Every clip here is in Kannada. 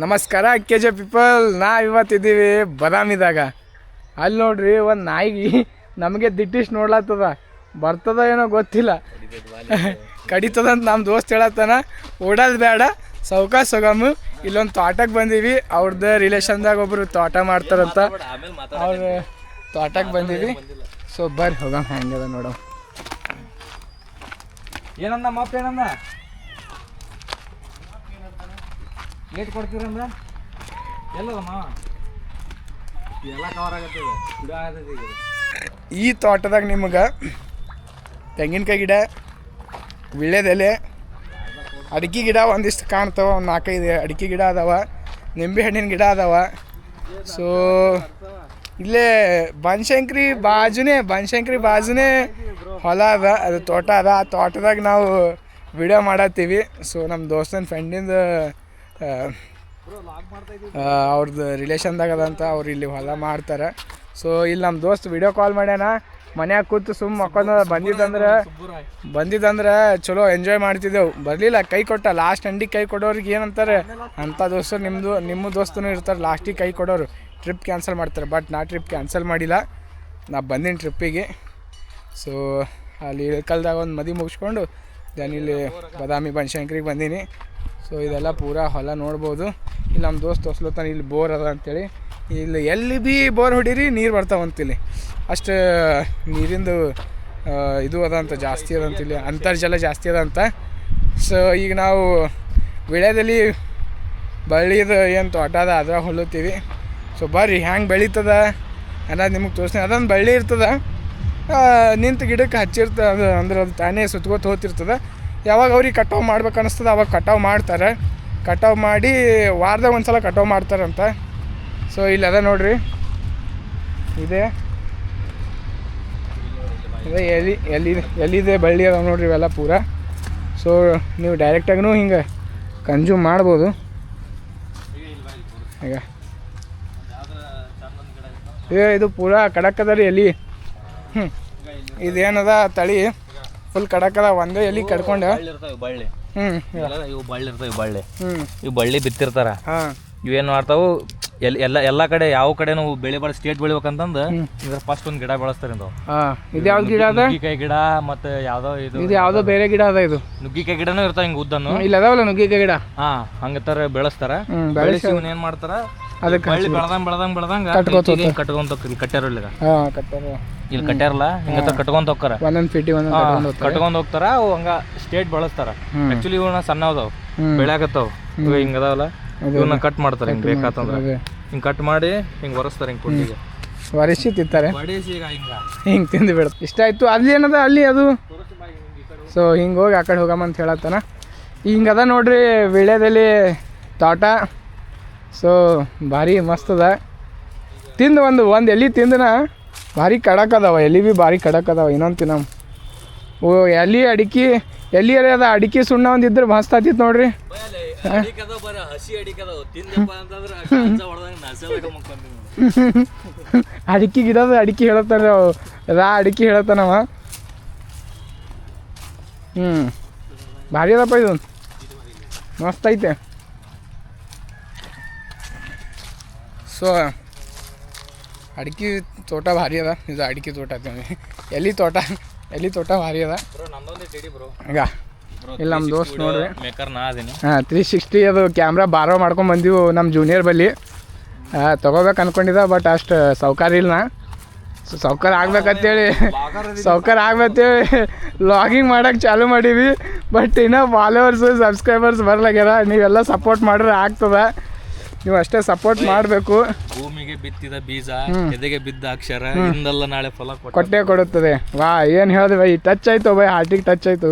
ನಮಸ್ಕಾರ KJ ಪೀಪಲ್. ಇವತ್ತಿದ್ದೀವಿ ಬದಾಮಿದಾಗ. ಅಲ್ಲಿ ನೋಡ್ರಿ ಒಂದು ನಾಯಿಗೆ ನಮಗೆ ದಿಟ್ಟಿಸ್ ನೋಡ್ಲತ್ತದ, ಬರ್ತದ ಏನೋ ಗೊತ್ತಿಲ್ಲ, ಕಡಿತದಂತ ನಮ್ಮ ದೋಸ್ತ್ ಹೇಳತ್ತಾನ. ಓಡೋದು ಬೇಡ, ಸೌಕಾಸ್ ಹೋಗಮ್ಮು. ಇಲ್ಲೊಂದು ತೋಟಕ್ಕೆ ಬಂದೀವಿ, ಅವ್ರದ್ದು ರಿಲೇಷನ್ದಾಗ ಒಬ್ಬರು ತೋಟ ಮಾಡ್ತಾರಂತ, ಅವ್ರ ತೋಟಕ್ಕೆ ಬಂದೀವಿ. ಸೊ ಬರ್ರಿ ಹೋಗಮ್ಮ, ಹೆಂಗದ ನೋಡೋ. ಏನಂದ ಮಪ್ಪ, ಏನಂದ ಏಟ್ ಕೊಡ್ತೀರಂದ? ಎಲ್ಲದಮ್ಮ ಎಲ್ಲ ಕವರ್ ಆಗತ್ತದ. ಈ ತೋಟದಾಗ ನಿಮಗೆ ತೆಂಗಿನಕಾಯಿ ಗಿಡ, ವಿಳ್ಯದೆಲೆ, ಅಡಿಕೆ ಗಿಡ ಒಂದಿಷ್ಟು ಕಾಣ್ತಾವ. ಒಂದು 4-5 ಅಡಿಕೆ ಗಿಡ ಅದಾವ, ನಿಂಬೆ ಹಣ್ಣಿನ ಗಿಡ ಅದಾವ. ಸೊ ಇಲ್ಲೇ ಬನಶಂಕರಿ ಬಾಜುನೇ ಹೊಲ ಅದ, ಅದು ತೋಟ ಅದ. ಆ ತೋಟದಾಗ ನಾವು ವಿಡಿಯೋ ಮಾಡತ್ತೀವಿ. ಸೊ ನಮ್ಮ ದೋಸ್ತನ ಫ್ರೆಂಡಿಂದ ಅವ್ರದ್ದು ರಿಲೇಷನ್ದಾಗ ಅದಂತ, ಅವ್ರು ಇಲ್ಲಿ ಹೊಲ ಮಾಡ್ತಾರೆ. ಸೊ ಇಲ್ಲಿ ನಮ್ಮ ದೋಸ್ತ್ ವಿಡಿಯೋ ಕಾಲ್ ಮಾಡ್ಯಾನ. ಮನ್ಯಾಗ ಕೂತು ಸುಮ್ಮ ಮಕ್ಕೊಂದು ಬಂದಿದ್ದಂದ್ರೆ ಚಲೋ ಎಂಜಾಯ್ ಮಾಡ್ತಿದ್ದೆವು. ಬರಲಿಲ್ಲ, ಕೈ ಕೊಟ್ಟ. ಲಾಸ್ಟ್ ಎಂಡಿಗೆ ಕೈ ಕೊಡೋರಿಗೆ ಏನಂತಾರೆ, ಅಂಥ ದೋಸ್ತರು ನಿಮ್ಮ ದೋಸ್ತನೂ ಇರ್ತಾರೆ, ಲಾಸ್ಟಿಗೆ ಕೈ ಕೊಡೋರು ಟ್ರಿಪ್ ಕ್ಯಾನ್ಸಲ್ ಮಾಡ್ತಾರೆ. ಬಟ್ ನಾ ಟ್ರಿಪ್ ಕ್ಯಾನ್ಸಲ್ ಮಾಡಿಲ್ಲ, ನಾ ಬಂದೀನಿ ಟ್ರಿಪ್ಪಿಗೆ. ಸೊ ಅಲ್ಲಿ ಇಳಕಲ್ದಾಗ ಒಂದು ಮದುವೆ ಮುಗಿಸ್ಕೊಂಡು ದೆನ್ ಇಲ್ಲಿ ಬದಾಮಿ ಬನಶಂಕರಿಗೆ ಬಂದೀನಿ. ಸೊ ಇದೆಲ್ಲ ಪೂರಾ ಹೊಲ ನೋಡ್ಬೋದು. ಇಲ್ಲಿ ನಮ್ಮ ದೋಸ್ತ್ ತೋರ್ಸ್ಲತ್ತಾನೆ, ಇಲ್ಲಿ ಬೋರ್ ಅದ ಅಂತೇಳಿ. ಇಲ್ಲಿ ಎಲ್ಲಿ ಭೀ ಬೋರ್ ಹೊಡೀರಿ ನೀರು ಬರ್ತಾವಂತಿಲ್ಲಿ, ಅಷ್ಟು ನೀರಿಂದು ಇದು ಅದಂತ, ಜಾಸ್ತಿ ಅದಂತಿಲ್ಲಿ, ಅಂತರ್ಜಲ ಜಾಸ್ತಿ ಅದಂತ. ಸೊ ಈಗ ನಾವು ವಿಳ್ಯದಲ್ಲಿ ಬಳ್ಳಿದು ಏನು ತೋಟ ಅದ ಅದ್ರಾಗ ಹೊಲುತ್ತೀವಿ. ಸೊ ಬರ್ರಿ ಹೆಂಗೆ ಬೆಳೀತದ ಅನ್ನೋದು ನಿಮಗೆ ತೋರಿಸ್ತೀನಿ. ಅದೊಂದು ಬಳ್ಳಿ ಇರ್ತದೆ, ನಿಂತು ಗಿಡಕ್ಕೆ ಹಚ್ಚಿರ್ತದೆ, ಅದು ಅಂದ್ರೆ ಅದು ತಾನೇ ಸುತ್ಕೋತ ಹೋಗ್ತಿರ್ತದೆ. ಯಾವಾಗ ಅವ್ರಿಗೆ ಕಟಾವು ಮಾಡ್ಬೇಕು ಅನ್ನಿಸ್ತದೆ ಅವಾಗ ಕಟಾವು ಮಾಡ್ತಾರೆ. ಕಟಾವು ಮಾಡಿ ವಾರದಾಗ ಒಂದು ಸಲ ಕಟಾವು ಮಾಡ್ತಾರಂತ. ಸೊ ಇಲ್ಲಿ ಅದ ನೋಡ್ರಿ, ಇದೆ ಎಲ್ಲಿದೆ ಬಳ್ಳಿ ಅದಾವ ನೋಡ್ರಿ ಇವೆಲ್ಲ ಪೂರ. ಸೊ ನೀವು ಡೈರೆಕ್ಟಾಗೂ ಹಿಂಗೆ ಕನ್ಸ್ಯೂಮ್ ಮಾಡ್ಬೋದು. ಈಗ ಇದು ಪೂರಾ ಕಡಕ್ ಅದ ರೀ ಎಲ್ಲಿ. ಇದೇನದ ತಳಿ ಫುಲ್ ಕಡಕ್ ಅದ, ಒಂದೇ ಎಲ್ಲಿ ಕಡ್ಕೊಂಡು ಇವು ಬಳ್ಳಿ ಬಿತ್ತಿರ್ತಾರ. ಇವೇನು ಮಾಡ್ತಾವು, ಎಲ್ಲ ಕಡೆ ಯಾವ ಕಡೆ ನಾವು ಬೆಳೆ ಸ್ಟೇಟ್ ಬೆಳಿಬೇಕಂತಂದು ಇದ್ರ ಫಸ್ಟ್ ಒಂದು ಗಿಡ ಬೆಳೆಸ್ತಾರೆ. ಇದು ಯಾವ್ದು ಗಿಡ ಅದ? ನುಗ್ಗಿಕಾಯಿ ಗಿಡ, ಮತ್ತೆ ಯಾವ್ದೋ ಇದು ಯಾವ್ದೋ ಬೇರೆ ಗಿಡ ಅದ. ಇದು ನುಗ್ಗಿಕಾಯಿ ಗಿಡನೂ ಇರ್ತಾವ ಹಿಂಗ ಉದ್ದನು. ಇಲ್ಲ ಅದಾವಲ್ಲ ನುಗ್ಗಿಕಾಯಿ ಗಿಡ, ಹಂಗತ್ತಾರ ಬೆಳೆಸ್ತಾರ. ಬೆಳೆಸಿ ಇವನ್ ಏನ್ ಮಾಡ್ತಾರ, ಅದಕ್ಕೆ ಬಳ್ಳಿ ಬೆಳ್ದಂಗ ಕಟ್ಟ್ಯಾರ. ಇಲ್ಲಿ ಕಟ್ಟ್ಯಾರಲ್ಲ, ಹಿಂಗತ್ತ ಕಟ್ಕೊಂತ ಹೋಗ್ತಾರ, ಕಟ್ಕೊಂಡ್ ಹೋಗ್ತಾರ. ಅವು ಹಂಗ ಸ್ಟೇಟ್ ಬೆಳೆಸ್ತಾರ. ಆಕ್ಚುಲಿ ಇವನ್ನ ಸಣ್ಣ ಅದಾವ, ಬೆಳ್ಯಾಕತ್ತಾವ, ಹಿಂಗ ಅದಾವಲ್ಲ, ಇವನ್ನ ಕಟ್ ಮಾಡ್ತಾರೆ. ಹಿಂಗ್ ಬೇಕಾತಂದ್ರ ಹಿಂಗ್ ಕಟ್ ಮಾಡಿ ಹಿಂಗ್ ಒರೆಸ್ತಾರೆ, ಹಿಂಗ್ ಪುಟ್ಟಿಗೆ ಒರೆಸಿ ತಿಂತಾರೆ. ಹಿಂಗ್ ತಿಂದು ಬಿಡುತ್ತೆ. ಇಷ್ಟ ಆಯ್ತು. ಅಲ್ಲಿ ಏನದ ಅಲ್ಲಿ ಅದು. ಸೊ ಹಿಂಗೆ ಹೋಗಿ ಆ ಕಡೆ ಹೋಗಮ್ಮ ಅಂತ ಹೇಳತ್ತಾನ. ಹಿಂಗದ ನೋಡ್ರಿ ವಿಳ್ಯದಲ್ಲಿ ತೋಟ. ಸೊ ಭಾರಿ ಮಸ್ತ್ ಅದ. ತಿಂದು ಒಂದು ಎಲ್ಲಿ ತಿಂದನ ಭಾರಿ ಕಡಕ್ ಅದಾವ, ಎಲ್ಲಿ ಭೀ ಭಾರಿ ಕಡಕ್ ಅದಾವ. ಇನ್ನೊಂದು ತಿನ್ನಮ್. ಓ ಎಲ್ಲಿ ಅದ ಅಡಿಕೆ ಸುಣ್ಣ ಒಂದು ಇದ್ರೆ ಮಸ್ತ್ ಆತಿತ್ತು ನೋಡ್ರಿ. ಅಡಿಕೆ ಗಿಡದ ಅಡಿಕೆ ಹೇಳತ್ತಾನ, ಅಡಿಕೆ ಹೇಳತ್ತಾನವ. ಭಾರಿ ಅದಪ್ಪ, ಇದು ಮಸ್ತ್ ಐತೆ. ಸೊ ಅಡಿಕೆ ತೋಟ ಭಾರಿ ಅದ. ಇದು ಅಡಿಕೆ ತೋಟ ಎಲ್ಲಿ ತೋಟ ಭಾರಿ ಅದ. ಈಗ ಇಲ್ಲ ನಮ್ಮ ದೋಸ್ತ್ ನೋಡ್ರಿ 360 ಅದು ಕ್ಯಾಮ್ರಾ ಬಾರೋ ಮಾಡ್ಕೊಂಡು ಬಂದೀವಿ ನಮ್ಮ ಜೂನಿಯರ್ ಬಲ್ಲಿ. ತೊಗೋಬೇಕು ಅನ್ಕೊಂಡಿದ್ದ, ಬಟ್ ಅಷ್ಟು ಸೌಕಾರ ಇಲ್ಲ. ಸೊ ಸೌಕಾರ ಆಗ್ಬೇಕಂತೇಳಿ ಲಾಗಿಂಗ್ ಮಾಡೋಕೆ ಚಾಲು ಮಾಡೀವಿ. ಬಟ್ ಇನ್ನೂ ಫಾಲೋವರ್ಸು ಸಬ್ಸ್ಕ್ರೈಬರ್ಸ್ ಬರ್ಲಾಗ್ಯಾರ. ನೀವೆಲ್ಲ ಸಪೋರ್ಟ್ ಮಾಡಿದ್ರೆ ಆಗ್ತದ. ನೀವು ಅಷ್ಟೇ ಸಪೋರ್ಟ್ ಮಾಡಬೇಕು. ಭೂಮಿಗೆ ಬಿತ್ತಿದ ಬೀಜ, ಎದೆಗೆ ಬಿದ್ದ ಅಕ್ಷರ, ಇಂದಲ್ಲ ನಾಳೆ ಫಲ ಕೊಟ್ಟೇ ಕೊಡುತ್ತದೆ. ವಾ ಏನು ಹೇಳಿದೆ ಬೈ, ಟಚ್ ಆಯ್ತು ಬೈ, ಹಾರ್ಟಿಗೆ ಟಚ್ ಆಯ್ತು.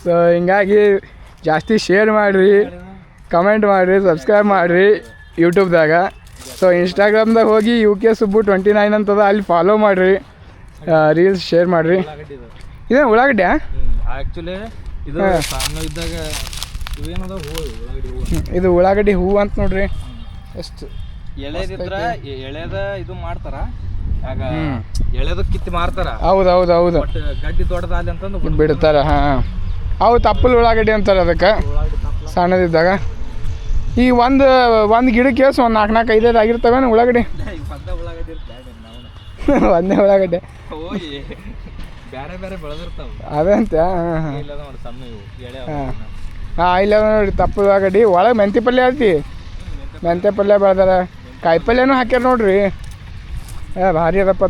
ಸೊ ಹಿಂಗಾಗಿ ಜಾಸ್ತಿ ಶೇರ್ ಮಾಡಿರಿ, ಕಮೆಂಟ್ ಮಾಡಿರಿ, ಸಬ್ಸ್ಕ್ರೈಬ್ ಮಾಡಿರಿ ಯೂಟ್ಯೂಬ್ದಾಗ. ಸೊ ಇನ್ಸ್ಟಾಗ್ರಾಮ್ದಾಗ ಹೋಗಿ UK ಸುಬ್ಬು 29 ಅಂತದ, ಅಲ್ಲಿ ಫಾಲೋ ಮಾಡಿರಿ, ರೀಲ್ಸ್ ಶೇರ್ ಮಾಡಿರಿ. ಇದೇ ಉಳ್ಳಾಗಡ್ಡೆ ಆ್ಯಕ್ಚುಲಿ ಇದು ಸಣ್ಣ ಇದ್ದಾಗ ಇದು ಉಳ್ಳಾಗಡ್ಡಿ ಹೂವು ಅಂತ ನೋಡ್ರಿ. ಎಷ್ಟು ಎಳೆದಿದ್ರ ಎಳೆದ ಇದು ಮಾಡ್ತಾರ, ಆಗ ಎಳೆದ ಕಿತ್ತಿ ಮಾರ್ತಾರ. ಹೌದು ಗಡ್ಡಿ ತೋಟದ ಅಲ್ಲಿ ಅಂತಂದು ಬಿಡ್ತಾರ. ಅವು ತಪ್ಪಲು ಉಳ್ಳಾಗಡ್ಡಿ ಅಂತಾರೆ ಅದಕ್ಕೆ ಸಣ್ಣದಿದ್ದಾಗ. ಈ ಒಂದು ಗಿಡಕ್ಕೆ ಒಂದು 4-5 ಆಗಿರ್ತವೆ ಉಳ್ಳಾಗಡ್ಡಿ. ಒಂದೇ ಉಳ್ಳಾಗಡ್ಡೆ ಬೇರೆ ಬೇರೆ ಬೆಳೆದಿರ್ತಾವ ಅದೇ ಅಂತ. ಹಾಂ ಇಲ್ಲ ನೋಡಿ ತಪ್ಪು ಉಳ್ಳಾಗಡ್ಡಿ ಒಳಗೆ ಮೆಂತ್ಯ ಪಲ್ಯ ಐತಿ. ಮೆಂತ್ಯ ಪಲ್ಯ ಬೆಳೆದಾರ, ಕಾಯಿ ಪಲ್ಯನೂ ಹಾಕ್ಯಾರ ನೋಡ್ರಿ. ಭಾರಿ ಅದಪ್ಪ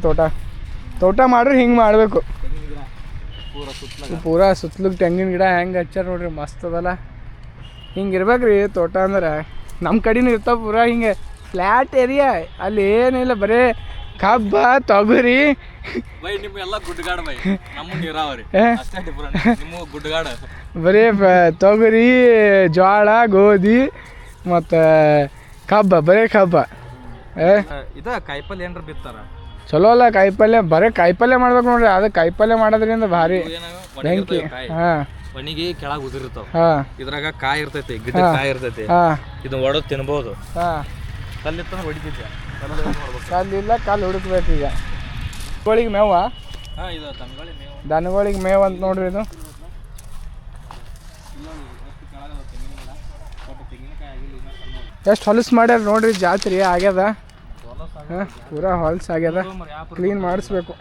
ತೋಟ ಮಾಡ್ರಿ. ಹಿಂಗೆ ಮಾಡಬೇಕು. ಪೂರಾ ಸುತ್ತಲೂ ತೆಂಗಿನ ಗಿಡ ಹೆಂಗೆ ಹಚ್ಚಾರ ನೋಡ್ರಿ, ಮಸ್ತ್ ಅದಲ್ಲ. ಹಿಂಗೆ ಇರ್ಬೇಕು ರೀ ತೋಟ ಅಂದ್ರೆ. ನಮ್ಮ ಕಡೆನೂ ಇರ್ತಾವೆ ಪೂರಾ ಹಿಂಗೆ ಫ್ಲ್ಯಾಟ್ ಏರಿಯಾ. ಅಲ್ಲಿ ಏನಿಲ್ಲ, ಬರೀ ಕಬ್ಬ ತೊಗರಿ. ಬರೀ ತೊಗರಿ, ಜೋಳ, ಗೋಧಿ ಮತ್ತು ಕಬ್ಬ, ಬರೀ ಕಬ್ಬ. ಕಾಯಿಪಲ್ಯ ಏನ್ರ ಬಿತ್ತಾರ ಚಲೋ ಅಲ್ಲ ಕಾಯಿಪಲ್ಯ. ಬರೀ ಕಾಯಿಪಲ್ಯ ಮಾಡ್ಬೇಕು ನೋಡ್ರಿ. ಅದು ಕಾಯಿಪಲ್ಯ ಮಾಡೋದ್ರಿಂದ ಭಾರಿ ಬೆಂಕಿ. ಹಾಂ ಒಣಗಿ ಕೆಳಗೆ ಉದುರಿರ್ತಾವ. ಹಾಂ ಇದ್ರಾಗ ಕಾಯಿ ಇರ್ತೈತಿ, ಗಿಡ ಕಾಯಿ ಇರ್ತೈತಿ. ಹಾಂ ಇದನ್ನ ಒಡೆದು ತಿನ್ಬೋದು. ಹಾಂ ಕಲ್ಲಿತ್ತ ಹೊಡಿತಿದ್ದೆ. ಕಲ್ಲಿಲ್ಲ, ಕಲ್ಲು ಹುಡುಕ್ಬೇಕು. ಈಗ ದನಗಳಿಗೆ ಮೇವ, ಇದು ದನಗಳಿಗೆ ಮೇವು. ದನಗಳಿಗೆ ಮೇವು ಅಂತ ನೋಡ್ರಿ. ಇದು ಎಷ್ಟು ಹೊಲಸು ಮಾಡ್ಯಾರ ನೋಡ್ರಿ. ಜಾತ್ರೆ ಆಗ್ಯದ. ಹಾಂ ಪೂರಾ ಹೊಲ್ಸು ಆಗ್ಯದ. ಕ್ಲೀನ್ ಮಾಡಿಸ್ಬೇಕು.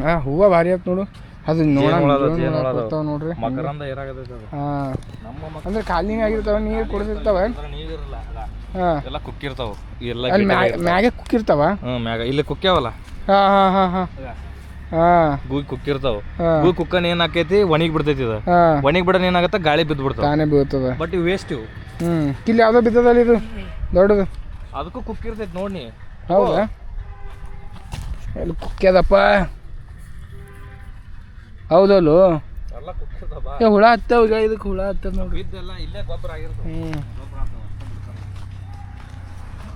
ಹಾಂ ಹೂವು ಭಾರಿ ಆಯ್ತು ನೋಡು. ಅದು ನೋಡ್ತಾವ ನೋಡ್ರಿ. ಹಾಂ ಅಂದ್ರೆ ಖಾಲಿನ ಆಗಿರ್ತಾವ, ನೀರು ಕುಡಿದಿರ್ತಾವ. ಎಲ್ಲ ಕುಕ್ಕಿರ್ತಾವ. ಅಲ್ಲಿ ಮ್ಯಾಗೆ ಕುಕ್ಕಿರ್ತಾವ. ಮ್ಯಾಗ ಇಲ್ಲಿ ಕುಕ್ಕ್ಯಾವಲ್ಲ. ಹಾಂ ಹಾಂ ಹಾಂ ಹಾಂ ಹಾಂ ಗೂಗಿ ಕುಕ್ಕಿರ್ತಾವ. ಗೂಗಿ ಕುಕ್ಕನ್ ಏನ್ ಆಕೈತಿ, ಒಣಗಿ ಬಿಡ್ತೈತಿ. ಇದು ಒಣಗಿ ಬಿಡೋನ್ ಏನಾಗತ್ತ, ಗಾಳಿ ಬಿದ್ದು ಬಿಡ್ತಾವ. ತಾನೇ ಬೀಳ್ತದ. ಬಟ್ ಇವು ವೇಸ್ಟ್ ಇವು. ಇಲ್ಲಿ ಯಾವ್ದೋ ಬಿದ್ದದಲ್ಲಿ ಇದು ದೊಡ್ಡದು. ಅದಕ್ಕೂ ಕುಕ್ಕಿರ್ತೈತಿ ನೋಡಿ. ಹೌದಾ? ಎಲ್ಲಿ ಕುಕ್ಕ್ಯದಪ್ಪ? ಹೌದಲ್ಲು ಎಲ್ಲ ಕುಕ್ಕಿರ್ತಾವ. ಹುಳ ಹತ್ತವ. ಈಗ ಇದಕ್ಕೆ ಹುಳ ಹತ್ತದ ನೋಡ್ರಿ. ಇಲ್ಲೇ ಗೊಬ್ಬರ ಆಗಿರ್ತದೆ.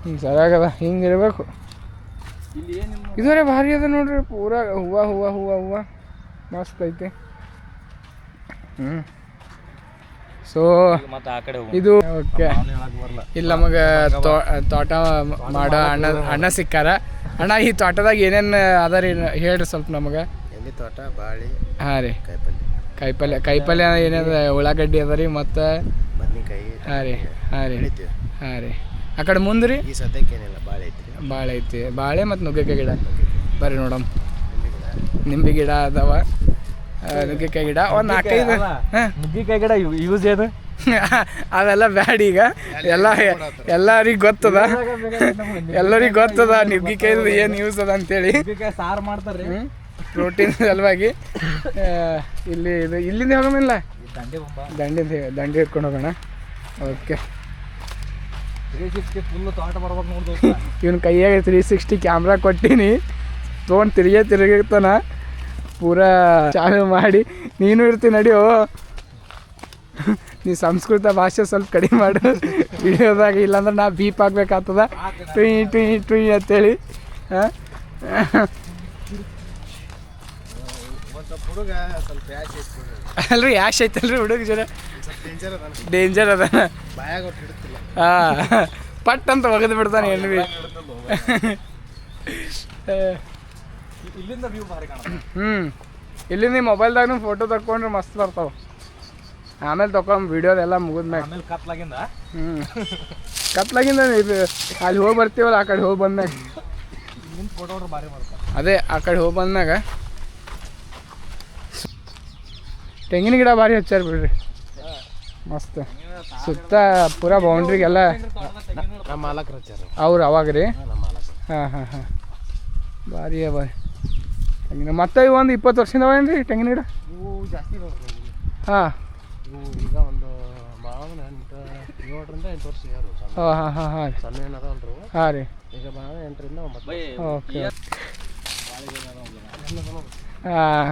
ಹಿಂಗೆ ಸರಿಯಾಗದ. ಹಿಂಗೆ ಇರಬೇಕು. ಇದರೇ ಭಾರಿ ಅದ ನೋಡ್ರಿ. ಪೂರಾ ಹೂವು ಮಸ್ತ್ ಐತಿ. ಸೊ ಇದು ಓಕೆ. ಇಲ್ಲಿ ನಮಗೆ ತೋಟ ಮಾಡೋ ಅಣ್ಣ ಸಿಕ್ಕಾರ. ಅಣ್ಣ ಈ ತೋಟದಾಗ ಏನೇನು ಅದ ರೀ ಹೇಳ್ರಿ ಸ್ವಲ್ಪ ನಮಗೆ. ಎಲ್ಲಿ ತೋಟ, ಬಾಳಿ. ಹಾಂ ರೀ. ಕಾಯಿಪಲ್ಯ ಏನೇನು ಉಳ್ಳಾಗಡ್ಡಿ ಅದ ರೀ, ಮತ್ತು ಬದ್ನಿಕಾಯಿ. ಹಾಂ ರೀ ಆ ಕಡೆ ಮುಂದೆ ರೀ. ಈ ಸದ್ಯಕ್ಕೆ ಏನಿಲ್ಲ, ಬಾಳೆ ಐತಿ. ಬಾಳೆ ಮತ್ತು ನುಗ್ಗೆಕಾಯಿ ಗಿಡ. ಬರ್ರಿ ನೋಡಮ್. ನಿಂಬೆ ಗಿಡ ಅದಾವ, ನುಗ್ಗೆಕಾಯಿ ಗಿಡ ಒಂದು 4-5. ನುಗ್ಗೆಕಾಯಿ ಗಿಡ ಯೂಸ್ ಏನು? ಅವೆಲ್ಲ ಬ್ಯಾಡ ಈಗ. ಎಲ್ಲರಿಗೆ ಗೊತ್ತದ. ನುಗ್ಗೆಕಾಯ್ದು ಏನು ಯೂಸ್ ಅದ ಅಂತೇಳಿ. ಸಾರು ಮಾಡ್ತಾರೆ ಪ್ರೋಟೀನ್ ಸಲುವಾಗಿ. ಇಲ್ಲಿಂದ ಹೋಗಮಿಲ್ಲ, ದಂಡಿ ಹಿಡ್ಕೊಂಡು ಹೋಗೋಣ. ಓಕೆ. ಫುಲ್ ತೋಟ ಬರ್ಬೇಕು ನೋಡ್ದು. ಇವನ್ ಕೈಯಾಗ 360 ಕ್ಯಾಮ್ರಾ ಕೊಟ್ಟಿನಿ. ತೊಗೊಂಡು ತಿರುಗಿರ್ತಾನ. ಪೂರಾ ಚಾಲು ಮಾಡಿ ನೀನು ಇರ್ತೀನಿ ನಡಿಯೋ. ನೀ ಸಂಸ್ಕೃತ ಭಾಷೆ ಸ್ವಲ್ಪ ಕಡಿಮೆ ಮಾಡು ವಿಡಿಯೋದಾಗ. ಇಲ್ಲಾಂದ್ರೆ ನಾ ಬೀಪ್ ಆಗ್ಬೇಕಾಗ್ತದ. ಟ್ವೀ ಅಂತೇಳಿ. ಹಾಂ ಅಲ್ರಿ ಯಾಶ್ ಐತಲ್ರಿ ಹುಡುಗ ಜನ ಡೇಂಜರ್ ಅದ. ಹಾಂ ಪಟ್ ಅಂತ ಒಗೆದು ಬಿಡ್ತಾನೆ ಏನು ಭೀ. ಇಲ್ಲಿಂದ ಮೊಬೈಲ್ದಾಗ ಫೋಟೋ ತಗೊಂಡ್ರೆ ಮಸ್ತ್ ಬರ್ತಾವ. ಆಮೇಲೆ ತಗೊಂಡು ವಿಡಿಯೋದೆಲ್ಲ ಮುಗಿದ್ಮ್ಯಾಗ. ಕತ್ಲಾಗಿಂದ ಇದು ಅಲ್ಲಿ ಹೋಗಿ ಬರ್ತೀವಲ್ಲ, ಆ ಕಡೆ ಹೋಗಿ ಬಂದ್ಮ್ಯಾಗ. ಅದೇ ಆ ಕಡೆ ಹೋಗಿ ಬಂದ್ಮ್ಯಾಗ ತೆಂಗಿನ ಗಿಡ ಭಾರಿ ಹಚ್ಚಾರ ಬಿಡ್ರಿ. ಮಸ್ತ್ ಸುತ್ತ ಪೂರಾ ಬೌಂಡ್ರಿಗೆಲ್ಲ ಮಾಲಕರು ಹಚ್ಚಾರ ಅವ್ರು ಅವಾಗ ರೀ. ಹಾಂ ಭಾರಿ ಅವ ತೆಂಗಿನ. ಮತ್ತೆ ಇವು ಒಂದು 20 ವರ್ಷದಿಂದ ಅವ ಏನ್ರಿ ತೆಂಗಿನ ಗಿಡ? ಹಾಂ ಈಗ ಒಂದು 7-8 ವರ್ಷ. ಹಾಂ ಸಣ್ಣ ಏನದಲ್ರು. ಹಾಂ ರೀ. ಈಗ 8ರಿಂದ 9. ಓಕೆ. ಹಾಂ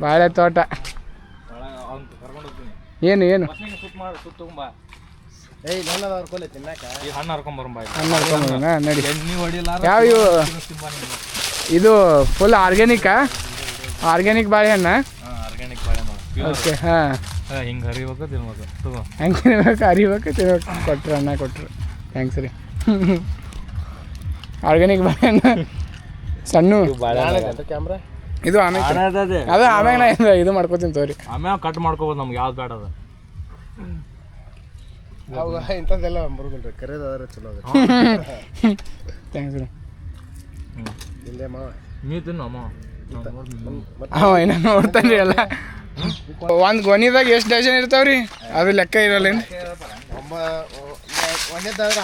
ಬಾಳೆ ತೋಟ. ಏನು ನಡಿ. ಯಾವ ಇವು? ಇದು ಫುಲ್ ಆರ್ಗ್ಯಾನಿಕ್ಕಾ? ಆರ್ಗ್ಯಾನಿಕ್ ಬಾಳೆಹಣ್ಣ. ಓಕೆ. ಹಾಂ ಹಿಂಗೆ ಹರಿಬೇಕು ತಿನ್ಬೇಕು. ಹೆಂಗೆ ತಿನ್ಬೇಕು, ಹರಿಬೇಕು, ತಿನ್ಬೇಕು. ಕೊಟ್ರು ಅಣ್ಣ ಕೊಟ್ಟರು. ಥ್ಯಾಂಕ್ಸ್ ರೀ. ಆರ್ಗ್ಯಾನಿಕ್ ಬಾಳೆಹಣ್ಣ ಸಣ್ಣ. ಕ್ಯಾಮ್ರಾ ಇದು ಆಮೇಲೆ ಅದು ಆಮ್ಯಾಗ ನಾ ಇದು ಮಾಡ್ಕೋತೀನಿ ತೋರಿ ಆಮ್ಯಾಗ ಕಟ್ ಮಾಡ್ಕೋಬೋದು ನಮ್ಗೆ ಯಾವ್ದು ಬೇಡ ಅದು ಅವಾಗ ಇಂಥದ್ದೆಲ್ಲ ಬರೋದಿಲ್ಲ ಕರೆಯೋದು ಅದ್ರ ಚಲೋ ಅದ ಥ್ಯಾಂಕ್ಸ್ ರೀ ಹಿಂದೆ ಮಾವ ನೀ ತಿನ್ನು ಅಮ್ಮ ಇನ್ನ ನೋಡ್ತಾನೆ ರೀ ಎಲ್ಲ ಒಂದು ಗೊನಿದಾಗ ಎಷ್ಟು ಡಜನ್ ಇರ್ತಾವ್ರಿ ಅದು ಲೆಕ್ಕ ಇರಲ್ಲೇನು ಒಂದೇದಾದ್ರೆ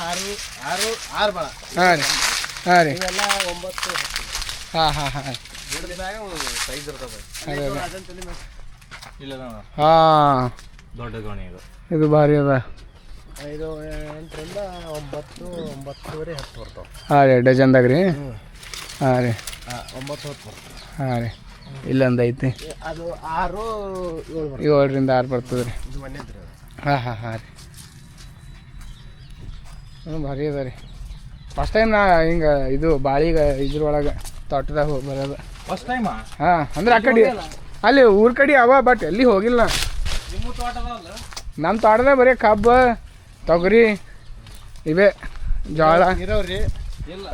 ಆರು ಭಾಳ ಹಾಂ ರೀ ಹಾಂ ರೀ ಇವೆಲ್ಲ 9 ಹಾಂ ಹಾಂ ಹಾಂ ಸೈಜ್ ಇರ್ತದೆ ಅದೇ ಅದೇ ಇಲ್ಲ ಹಾಂ ದೊಡ್ಡ ಗೋಣಿ ಇದು ಇದು ಭಾರಿ ಅದ 5 8ರಿಂದ 9 9:30 10 ಬರ್ತಾವೆ ಹಾಂ ರೀ ಡಜನ್ದಾಗ ರೀ ಹಾಂ ರೀ 9 10 ಬರ್ತಾವೆ ಹಾಂ ರೀ ಇಲ್ಲೊಂದು ಐತಿ ಅದು 6 7 7ರಿಂದ 6 ಬರ್ತದೆ ರೀ ಇದು ಒಂದೇದ್ರಿ ಹಾಂ ಹಾಂ ಹಾಂ ರೀ ಭಾರಿ ಅದ ರೀ ಫಸ್ಟ್ ಟೈಮ್ ನಾ ಹಿಂಗೆ ಇದು ಬಾಳಿಗೆ ಇದ್ರೊಳಗೆ ತೋಟದಾಗ ಹೋಗಿ ಬರೋದು ಫಸ್ಟ್ ಟೈಮಾ ಹಾಂ ಅಂದ್ರೆ ಆ ಕಡೆ ಅಲ್ಲಿ ಊರ ಕಡೆ ಅವ ಬಟ್ ಎಲ್ಲಿ ಹೋಗಿಲ್ಲ ನಿಮ್ಮ ತೋಟದಲ್ಲ ನಮ್ಮ ತೋಟದಾಗ ಬರೀ ಕಬ್ಬು ತೊಗರಿ ಇವೆ ಜೋಳ ನೀರಾವರಿ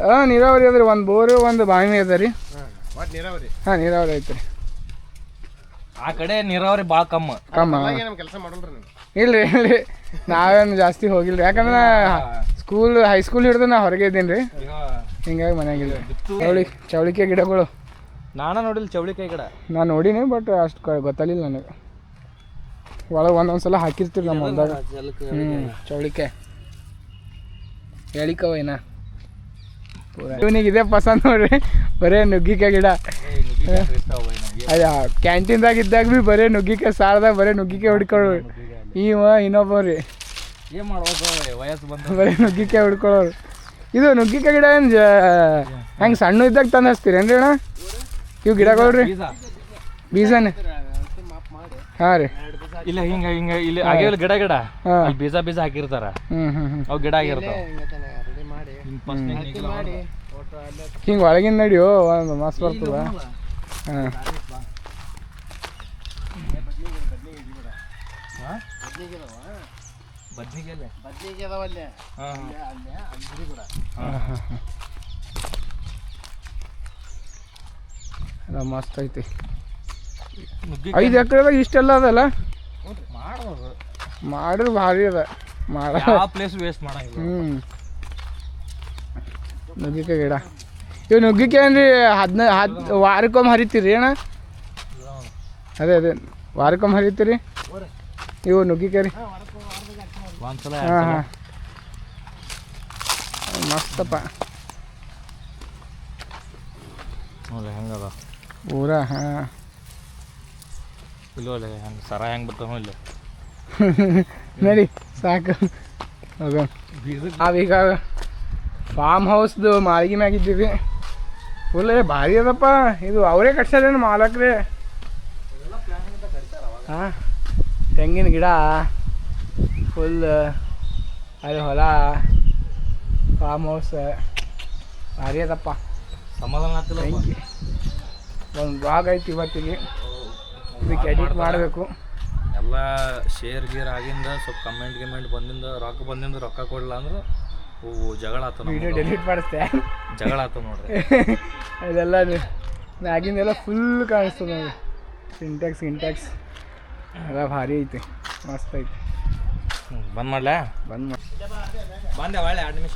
ಹಾಂ ನೀರಾವರಿ ಅದ ರೀ ಒಂದು ಬೋರು ಒಂದು ಬಾವಿ ಅದ ರೀ ಒಟ್ಟು ನೀರಾವರಿ ಹಾಂ ನೀರಾವರಿ ಐತೆ ರೀ ಆ ಕಡೆ ನೀರಾವರಿ ಭಾಳ ಕಮ್ಮ ನಮ್ಮ ಕೆಲಸ ಮಾಡಲ್ರಿ ನೀವು ಇಲ್ರಿ ಇಲ್ರಿ ನಾವೇನು ಜಾಸ್ತಿ ಹೋಗಿಲ್ಲ ರೀ ಯಾಕಂದ್ರೆ ಸ್ಕೂಲ್ ಹೈಸ್ಕೂಲ್ ಹಿಡಿದು ನಾ ಹೊರಗೆ ಇದ್ದೀನಿ ರೀ ಹಿಂಗಾಗಿ ಮನೆಯಾಗಿಲ್ಲ ಚೌಳಿಕೆ ಗಿಡಗಳು ನಾನು ನೋಡಿಲ್ಲ ಚೌಳಿಕಾಯಿ ಗಿಡ ನಾನು ನೋಡೀನಿ ಬಟ್ ಅಷ್ಟು ಗೊತ್ತಾಗಲಿಲ್ಲ ನನಗೆ ಒಳಗೆ ಒಂದೊಂದು ಸಲ ಹಾಕಿರ್ತೀರಿ ನಮ್ಮ ಹೊಲ್ದಾಗ ಚೌಳಿಕೆ ಹೇಳಿಕವ ಏನ ಪೂರ ಇವನಿಗೆ ಇದೇ ಪಸಂದ್ ನೋಡ್ರಿ ಬರೇ ನುಗ್ಗಿಕಾಯಿ ಗಿಡ ಅಯ್ಯ ಕ್ಯಾಂಟೀನ್ದಾಗ ಇದ್ದಾಗ ಭೀ ಬರೇ ನುಗ್ಗಿಕಾಯಿ ಸಾರದಾಗ ಬರೇ ನುಗ್ಗಿಕಾಯಿ ಹುಡ್ಕೊಳ್ಳೋರು ಇನ್ನೊಬ್ಬ ರೀ ಏನು ಮಾಡ್ಬೇಕು ವಯಸ್ಸು ಬಂದ ಬರೀ ನುಗ್ಗಿಕಾಯಿ ಹುಡ್ಕೊಳ್ಳೋರು ಇದು ನುಗ್ಗಿಕಾಯಿ ಗಿಡ ಏನು ಹೆಂಗೆ ಸಣ್ಣ ಇದ್ದಾಗ ತಂದು ಹಚ್ತೀರೇನ್ರಿ ಅಣ್ಣ ಇವು ಗಿಡಗಳು ರೀ ಬೀಜನೇ ಹಾಂ ರೀ ಇಲ್ಲ ಹಿಂಗ ಇಲ್ಲಿ ಆಗ್ಯಾವಲ್ಲ ಗಿಡ ಅಲ್ಲಿ ಬೀಜ ಹಾಕಿರ್ತಾರ ಅವು ಗಿಡ ಆಗಿರ್ತಾವ ಹಿಂಗೆ ಒಳಗಿನ ನಡಿಯೋ ಒಂದು ಮಸ್ತ್ ಬರ್ತದ ಹಾಂ ಮಸ್ತ್ ಐತಿ 5 ಎಕರೆದಾಗ ಇಷ್ಟೆಲ್ಲ ಅದಲ್ಲ ಮಾಡಿದ್ರೆ ಭಾರಿ ಅದ ಪ್ಲೇಸ್ ವೇಸ್ಟ್ ಮಾಡಂಗಿಲ್ಲ ನುಗ್ಗಿಕಾಯಿ ಗಿಡ ಇವು ನುಗ್ಗಿಕಾಯಿ ಏನ್ರಿ ವಾರಕ್ಕೊಮ್ಮೆ ಹರಿತೀರಿ ಅಣ್ಣ ಅದೇ ವಾರಕ್ಕೊಮ್ಮೆ ಹರಿತೀರಿ ಇವು ನುಗ್ಗಿಕಾಯಿ ರೀ ಒಂದ್ಸಲ ಹಾಂ ಹಾಂ ಮಸ್ತಪ್ಪ ಹೆಂಗದ ಪೂರಾ ಹಾಂ ಇಲ್ಲ ಹೆಂಗೆ ಸರ ಹೆಂಗೆ ಬರ್ತಾವ ಇಲ್ಲ ನಡಿ ಸಾಕು ಹೋಗ ನಾವೀಗ ಫಾರ್ಮ್ ಹೌಸ್ದು ಮಾಳಿಗೆ ಮ್ಯಾಗಿದ್ದೀವಿ ಫುಲ್ ಭಾರಿ ಅದಪ್ಪ ಇದು ಅವರೇ ಕಟ್ಸ್ಯಾರೇನು ಮಾಲಕ್ರೆ ಹಾಂ ತೆಂಗಿನ ಗಿಡ ಫುಲ್ ಅಲ್ಲಿ ಹೊಲ ಫಾರ್ಮ್ ಹೌಸ್ ಭಾರಿ ಅದಪ್ಪ ಸಮಾಧಾನ ಆಗ್ತಿಲ್ಲ ತೆಂಗಿ ಒಂದು ಬ್ಲಾಗ್ ಐತಿ ಇವತ್ತಿಗೆ ಇದಕ್ಕೆ ಎಡಿಟ್ ಮಾಡಬೇಕು ಎಲ್ಲ ಶೇರ್ ಗೀರ್ ಆಗಿಂದ ಸ್ವಲ್ಪ ಕಮೆಂಟ್ ಬಂದಿಂದ ರೊಕ್ಕ ಕೊಡಲ್ಲ ಅಂದ್ರೆ ಜಗಳ ಆತ ವಿಡಿಯೋ ಡೆಲೀಟ್ ಮಾಡಿಸ್ತೆ ಜಗಳ ಆತ ನೋಡ್ರಿ ಇದೆಲ್ಲ ಮ್ಯಾಗಿಂದೆಲ್ಲ ಫುಲ್ ಕಾಣಿಸ್ತದೆ ನೋಡಿ ಸಿಂಟ್ಯಾಕ್ಸ್ ಎಲ್ಲ ಭಾರಿ ಐತಿ ಮಸ್ತ್ ಐತಿ ಬಂದ್ ಮಾಡ್ಲಾ ಬಂದೆ ಒಳ್ಳೆ 2 ನಿಮಿಷ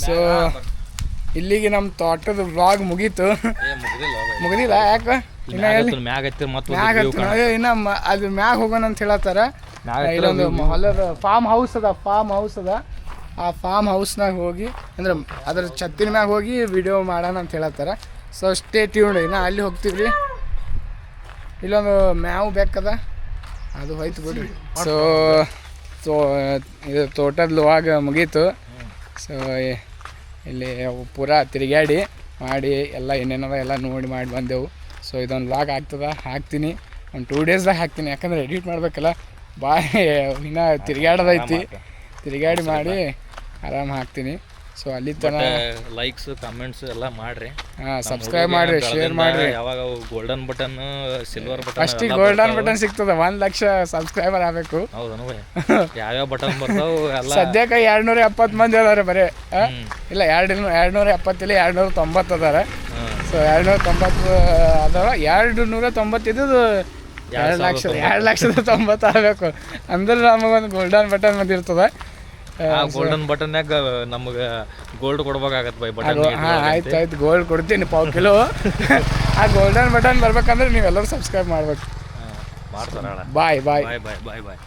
ಸೊ ಇಲ್ಲಿಗೆ ನಮ್ಮ ತೋಟದ ವ್ಲಾಗ್ ಮುಗೀತು ಮುಗಿದಿಲ್ಲ ಯಾಕೆ ಇನ್ನು ಅದು ಮ್ಯಾಗ ಹೋಗೋಣ ಅಂತ ಹೇಳತ್ತಾರ ಇಲ್ಲೊಂದು ಹೊಲದ ಫಾರ್ಮ್ ಹೌಸ್ ಅದ ಆ ಫಾರ್ಮ್ ಹೌಸ್ನಾಗ ಹೋಗಿ ಅಂದ್ರೆ ಅದ್ರ ಛತ್ತಿನ ಮ್ಯಾಗ ಹೋಗಿ ವಿಡಿಯೋ ಮಾಡೋಣ ಅಂತ ಹೇಳತ್ತಾರ ಸೊ ಸ್ಟೇ ಟ್ಯೂನ್ಡ್ ಇನ್ನು ಅಲ್ಲಿ ಹೋಗ್ತೀವಿ ರೀ ಇಲ್ಲೊಂದು ಮ್ಯಾವು ಬೇಕದ ಅದು ಹೋಯ್ತು ಬಿಡ್ರಿ ಸೊ ಇದು ತೋಟದ ವ್ಲಾಗ್ ಮುಗೀತು ಸೊ ಇಲ್ಲಿ ಪೂರಾ ತಿರುಗಾಡಿ ಮಾಡಿ ಎಲ್ಲ ಏನೇನದ ಎಲ್ಲ ಮಾಡಿ ಬಂದೆವು ಸೊ ಇದೊಂದು ವ್ಲಾಗ್ ಹಾಕ್ತೀನಿ ಒಂದು 2 ಡೇಸ್ದಾಗ ಹಾಕ್ತೀನಿ ಯಾಕಂದ್ರೆ ಎಡಿಟ್ ಮಾಡ್ಬೇಕಲ್ಲ ಇನ್ನೂ ತಿರುಗಾಡಿ ಮಾಡಿ ಆರಾಮ್ ಹಾಕ್ತೀನಿ ಸೊ ಅಲ್ಲಿ ತನಕ ಲೈಕ್ಸ್ ಕಮೆಂಟ್ಸ್ ಎಲ್ಲ ಮಾಡ್ರಿ ಹಾಂ ಸಬ್ಸ್ಕ್ರೈಬ್ ಮಾಡಿರಿ ಶೇರ್ ಮಾಡಿರಿ ಯಾವಾಗ ಗೋಲ್ಡನ್ ಬಟನ್ ಸಿಲ್ವರ್ ಬಟನ್ ಫಸ್ಟಿಗೆ ಗೋಲ್ಡನ್ ಬಟನ್ ಸಿಗ್ತದೆ 1 ಲಕ್ಷ ಸಬ್ಸ್ಕ್ರೈಬರ್ ಆಗಬೇಕು ಹೌದನು ಯಾವ್ಯಾವ ಬಟನ್ ಬರ್ತಾವ ಎಲ್ಲ ಸದ್ಯಕ್ಕೆ 270 ಮಂದಿ ಅದಾರೆ ಬರೀ ಇಲ್ಲ 270 ಇಲ್ಲ 290 ಅದಾರ ಸೊ 290 ಅದಾವ. 290 2,90,000 ಆಗಬೇಕು ಅಂದ್ರೆ ನಮಗೊಂದು ಗೋಲ್ಡನ್ ಬಟನ್ ಬಂದಿರ್ತದೆ. ಗೋಲ್ಡನ್ ಬಟನ್ಯಾಗ ನಮ್ಗೆ ಗೋಲ್ಡ್ ಕೊಡ್ಬೇಕಾಗತ್ತೆ ಬೈ ಬಟನ್. ಆಯ್ತು ಗೋಲ್ಡ್ ಕೊಡ್ತೀನಿ ಪಾವು ಕಿಲೋ. ಆ ಗೋಲ್ಡನ್ ಬಟನ್ ಬರ್ಬೇಕಂದ್ರೆ ನೀವೆಲ್ಲರೂ ಸಬ್ಸ್ಕ್ರೈಬ್ ಮಾಡ್ಬೇಕು. ಮಾಡ್ತಾರ. ಬಾಯ್ ಬಾಯ್ ಬಾಯ್ ಬಾಯ್ ಬಾಯ್ ಬಾಯ್.